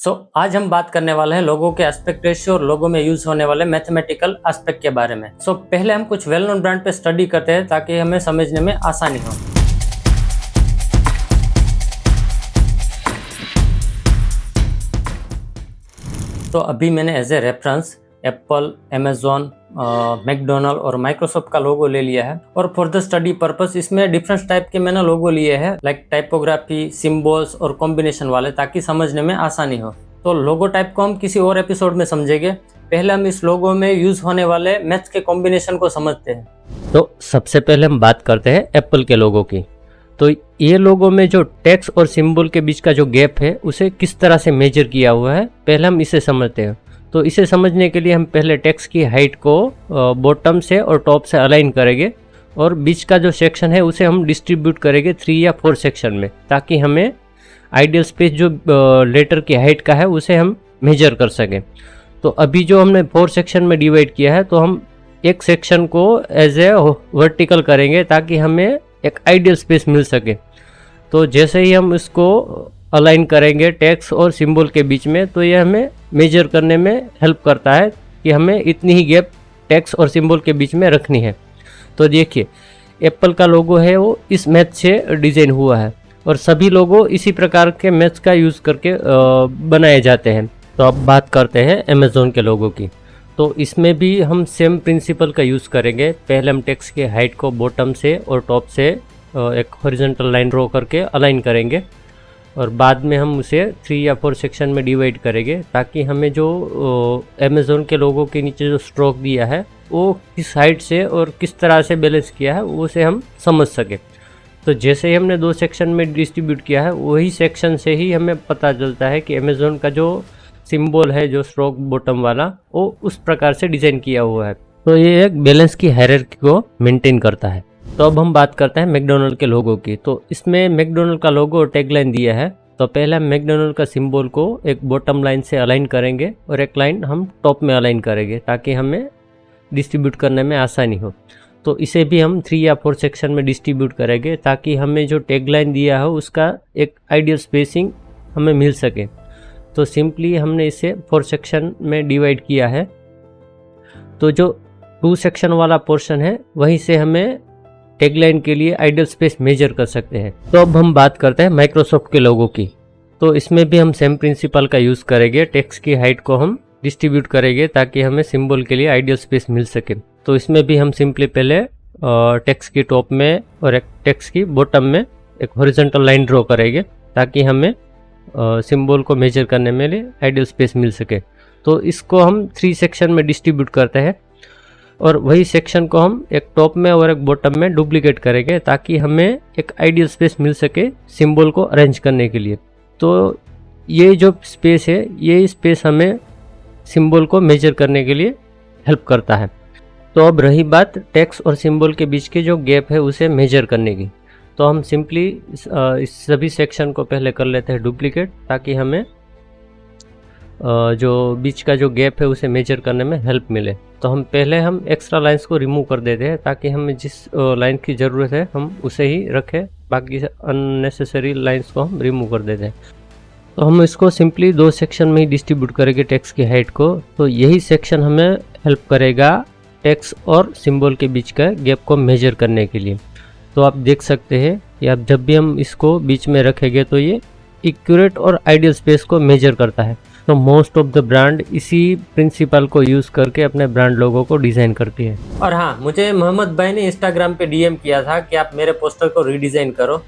आज हम बात करने वाले हैं लोगों के एस्पेक्ट रेशियो और लोगों में यूज होने वाले मैथमेटिकल एस्पेक्ट के बारे में। पहले हम कुछ वेल नोन ब्रांड पे स्टडी करते हैं ताकि हमें समझने में आसानी हो। तो अभी मैंने as a reference Apple, Amazon, McDonald और माइक्रोसॉफ्ट का लोगो ले लिया है और फॉर द स्टडी पर्पस इसमें डिफरेंट टाइप के मैंने लोगो लिए हैं, लाइक टाइपोग्राफी, सिंबल्स और कॉम्बिनेशन वाले, ताकि समझने में आसानी हो। तो लोगो टाइप को हम किसी और एपिसोड में समझेंगे। पहले हम इस लोगो में यूज होने वाले मैथ्स के कॉम्बिनेशन को समझते हैं। तो सबसे पहले हम बात करते हैं एप्पल के लोगो की। तो ये लोगो में जो टेक्स्ट और सिंबल के बीच का जो गैप है उसे किस तरह से मेजर किया हुआ है, पहले हम इसे समझते हैं। तो इसे समझने के लिए हम पहले टेक्स्ट की हाइट को बॉटम से और टॉप से अलाइन करेंगे और बीच का जो सेक्शन है उसे हम डिस्ट्रीब्यूट करेंगे 3 या 4 सेक्शन में, ताकि हमें आइडियल स्पेस जो लेटर की हाइट का है उसे हम मेजर कर सकें। तो अभी जो हमने 4 सेक्शन में डिवाइड किया है, तो हम एक सेक्शन को एज ए वर्टिकल करेंगे ताकि हमें एक आइडियल स्पेस मिल सके। तो जैसे ही हम इसको अलाइन करेंगे टेक्स्ट और सिंबल के बीच में, तो ये हमें मेजर करने में हेल्प करता है कि हमें इतनी ही गैप टेक्स्ट और सिंबल के बीच में रखनी है। तो देखिए, एप्पल का लोगो है वो इस मैथ से डिज़ाइन हुआ है और सभी लोगो इसी प्रकार के मैथ्स का यूज़ करके बनाए जाते हैं। तो अब बात करते हैं अमेज़ॉन के लोगो की। तो इसमें भी हम सेम प्रिंसिपल का यूज़ करेंगे। पहले हम टेक्स्ट की हाइट को बॉटम से और टॉप से एक हॉरिजॉन्टल लाइन ड्रॉ करके अलाइन करेंगे और बाद में हम उसे 3 या 4 सेक्शन में डिवाइड करेंगे, ताकि हमें जो अमेज़ॉन के लोगों के नीचे जो स्ट्रोक दिया है वो किस हाइट से और किस तरह से बैलेंस किया है उसे हम समझ सकें। तो जैसे ही हमने 2 सेक्शन में डिस्ट्रीब्यूट किया है, वही सेक्शन से ही हमें पता चलता है कि अमेज़ॉन का जो सिंबल है, जो स्ट्रोक बॉटम वाला, वो उस प्रकार से डिज़ाइन किया हुआ है। तो ये एक बैलेंस की हायरार्की को मेंटेन करता है। तो अब हम बात करते हैं मैकडोनल्ड के लोगो की। तो इसमें मैकडोनल्ड का लोगो और टैगलाइन दिया है। तो पहले हम मैकडोनल्ड का सिंबल को एक बॉटम लाइन से अलाइन करेंगे और एक लाइन हम टॉप में अलाइन करेंगे, ताकि हमें डिस्ट्रीब्यूट करने में आसानी हो। तो इसे भी हम 3 या 4 सेक्शन में डिस्ट्रीब्यूट करेंगे, ताकि हमें जो टैगलाइन दिया है उसका एक आइडियल स्पेसिंग हमें मिल सके। तो सिंपली हमने इसे 4 सेक्शन में डिवाइड किया है। तो जो 2 सेक्शन वाला पोर्शन है वहीं से हमें टैगलाइन के लिए आइडियल स्पेस मेजर कर सकते हैं। तो अब हम बात करते हैं माइक्रोसॉफ्ट के लोगो की। तो इसमें भी हम सेम प्रिंसिपल का यूज़ करेंगे। टेक्स्ट की हाइट को हम डिस्ट्रीब्यूट करेंगे ताकि हमें सिंबल के लिए आइडियल स्पेस मिल सके। तो इसमें भी हम सिंपली पहले टेक्स्ट की टॉप में और एक टेक्स्ट की बॉटम में एक हॉरिजॉन्टल लाइन ड्रॉ करेंगे, ताकि हमें सिंबल को मेजर करने में लिए आइडियल स्पेस मिल सके। तो इसको हम 3 सेक्शन में डिस्ट्रीब्यूट करते हैं और वही सेक्शन को हम एक टॉप में और एक बॉटम में डुप्लीकेट करेंगे, ताकि हमें एक आइडियल स्पेस मिल सके सिंबल को अरेंज करने के लिए। तो ये जो स्पेस है, ये स्पेस हमें सिंबल को मेजर करने के लिए हेल्प करता है। तो अब रही बात टेक्स्ट और सिंबल के बीच के जो गैप है उसे मेजर करने की। तो हम सिंपली इस सभी सेक्शन को पहले कर लेते हैं डुप्लीकेट, ताकि हमें जो बीच का जो गैप है उसे मेजर करने में हेल्प मिले। तो हम एक्स्ट्रा लाइंस को रिमूव कर देते हैं, ताकि हमें जिस लाइन की ज़रूरत है हम उसे ही रखें, बाकी अननेसेसरी लाइंस को हम रिमूव कर देते हैं। तो हम इसको सिंपली 2 सेक्शन में ही डिस्ट्रीब्यूट करेंगे टेक्स्ट की हाइट को। तो यही सेक्शन हमें हेल्प करेगा टेक्स्ट और सिंबल के बीच का गैप को मेजर करने के लिए। तो आप देख सकते हैं कि अब जब भी हम इसको बीच में रखेंगे तो ये एक्यूरेट और आइडियल स्पेस को मेजर करता है। तो मोस्ट ऑफ द ब्रांड इसी प्रिंसिपल को यूज़ करके अपने ब्रांड लोगों को डिज़ाइन करती है। और हाँ, मुझे मोहम्मद भाई ने इंस्टाग्राम पे DM किया था कि आप मेरे पोस्टर को रीडिज़ाइन करो।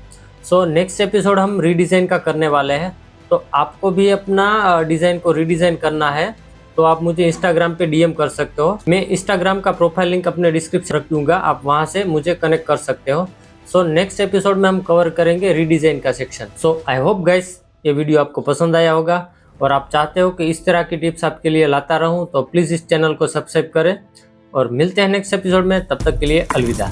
सो नेक्स्ट एपिसोड हम रीडिज़ाइन का करने वाले हैं। तो आपको भी अपना डिज़ाइन को रीडिज़ाइन करना है तो आप मुझे इंस्टाग्राम पे DM कर सकते हो। मैं इंस्टाग्राम का प्रोफाइल लिंक अपने डिस्क्रिप्शन रख दूंगा, आप वहाँ से मुझे कनेक्ट कर सकते हो। सो नेक्स्ट एपिसोड में हम कवर करेंगे रीडिज़ाइन का section. So I hope guys ये वीडियो आपको पसंद आया होगा और आप चाहते हो कि इस तरह की टिप्स आपके लिए लाता रहूं, तो प्लीज़ इस चैनल को सब्सक्राइब करें और मिलते हैं नेक्स्ट एपिसोड में। तब तक के लिए अलविदा।